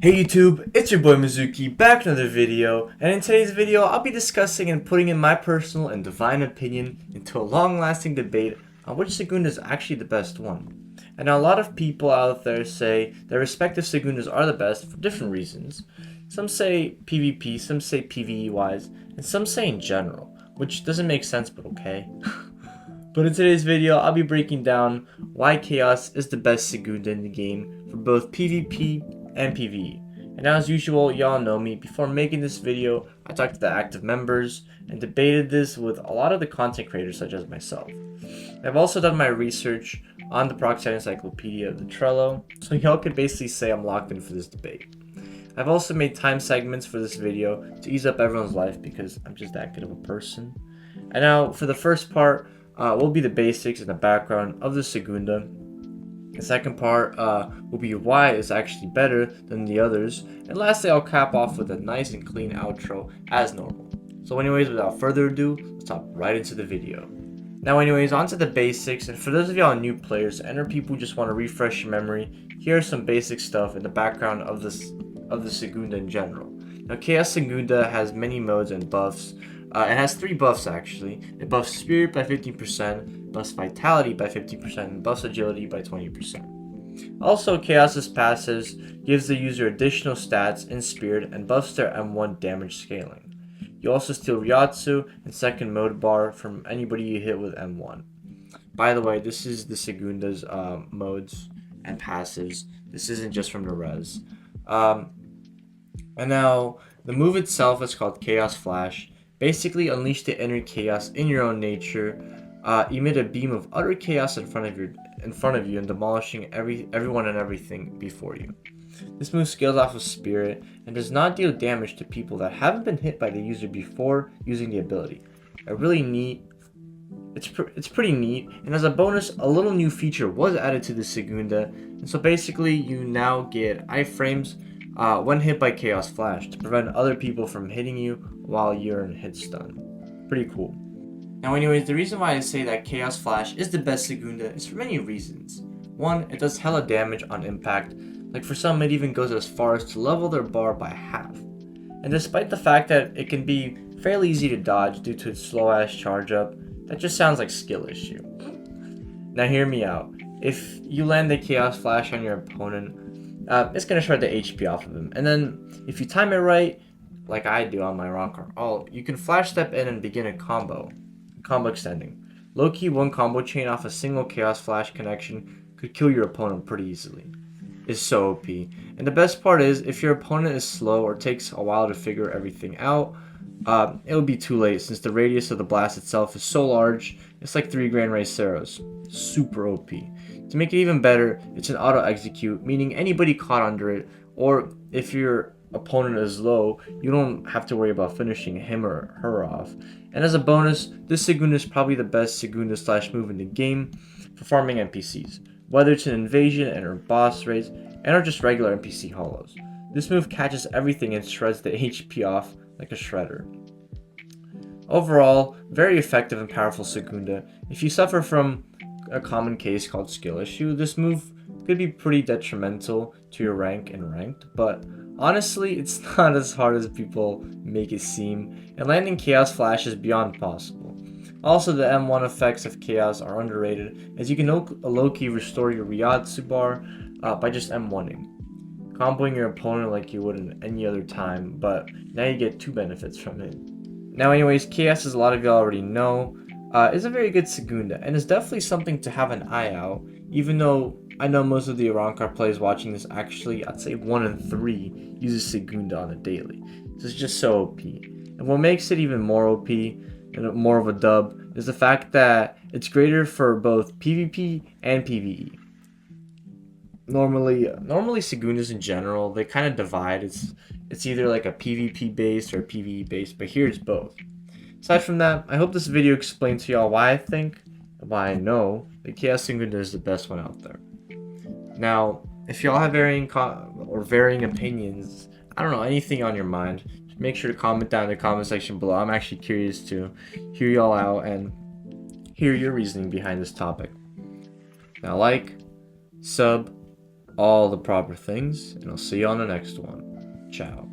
Hey YouTube, it's your boy Mizuki back with another video, and in today's video I'll be discussing and putting in my personal and divine opinion into a long-lasting debate on which Segunda is actually the best one. And now a lot of people out there say their respective Segundas are the best for different reasons. Some say PvP, some say PvE wise, and some say in general, which doesn't make sense but okay. But in today's video I'll be breaking down why Chaos is the best Segunda in the game for both PvP and PvE. And as usual, y'all know me, before making this video, I talked to the active members and debated this with a lot of the content creators such as myself. I've also done my research on the Peroxide Encyclopedia of the Trello, so y'all could basically say I'm locked in for this debate. I've also made time segments for this video to ease up everyone's life because I'm just that good of a person. And now for the first part, will be the basics and the background of the Segunda. The second part will be why it's actually better than the others. And lastly, I'll cap off with a nice and clean outro as normal. So anyways, without further ado, let's hop right into the video. Now anyways, on to the basics. And for those of y'all new players and/or people who just want to refresh your memory, here's some basic stuff in the background of the Segunda in general. Now Chaos Segunda has many modes and buffs. It has 3 buffs actually. It buffs Spirit by 15%, buffs Vitality by 50%, and buffs Agility by 20%. Also, Chaos's passives gives the user additional stats in Spirit and buffs their M1 damage scaling. You also steal Ryatsu and second mode bar from anybody you hit with M1. By the way, this is the Segunda's modes and passives. This isn't just from the res. And now, the move itself is called Chaos Flash. Basically, unleash the inner chaos in your own nature. Emit a beam of utter chaos in front of you, and demolishing everyone and everything before you. This move scales off of Spirit and does not deal damage to people that haven't been hit by the user before using the ability. It's pretty neat, and as a bonus, a little new feature was added to the Segunda, and so basically you now get iframes when hit by Chaos Flash to prevent other people from hitting you while you're in hit stun. Pretty cool. Now anyways, the reason why I say that Chaos Flash is the best Segunda is for many reasons. One, it does hella damage on impact, like for some it even goes as far as to level their bar by half. And despite the fact that it can be fairly easy to dodge due to its slow ass charge up, that just sounds like skill issue. Now hear me out. If you land the Chaos Flash on your opponent, it's going to shred the HP off of him. And then, if you time it right, like I do on my rocker, you can flash step in and begin a combo extending. Low-key, one combo chain off a single Chaos Flash connection could kill your opponent pretty easily. It's so OP. And the best part is, if your opponent is slow or takes a while to figure everything out, it'll be too late since the radius of the blast itself is so large. It's like 3 Grand Ray Ceros. Super OP. To make it even better, it's an auto execute, meaning anybody caught under it, or if your opponent is low, you don't have to worry about finishing him or her off. And as a bonus, this Segunda is probably the best Segunda slash move in the game for farming NPCs, whether it's an invasion and or boss raids, and or just regular NPC holos. This move catches everything and shreds the HP off like a shredder. Overall, very effective and powerful Segunda. If you suffer from a common case called skill issue, this move could be pretty detrimental to your rank and ranked, but honestly, it's not as hard as people make it seem, and landing Chaos Flash is beyond possible. Also, the M1 effects of Chaos are underrated, as you can low-key restore your Ryatsu bar by just M1ing, comboing your opponent like you would in any other time, but now you get 2 benefits from it. Now anyways, Chaos, as a lot of y'all already know, is a very good Segunda, and is definitely something to have an eye out, even though I know most of the Arankar players watching this actually, I'd say 1 in 3 uses Segunda on a daily. So it's just so OP. And what makes it even more OP, and more of a dub, is the fact that it's greater for both PvP and PvE. Normally Segundas in general, they kind of divide. It's either like a PvP based or a PvE based, but here it's both. Aside from that, I hope this video explained to y'all why I think, and why I know, that Chaos Segunda is the best one out there. Now, if y'all have varying opinions, I don't know, anything on your mind, just make sure to comment down in the comment section below. I'm actually curious to hear y'all out and hear your reasoning behind this topic. Now like, sub, all the proper things, and I'll see you on the next one. Ciao.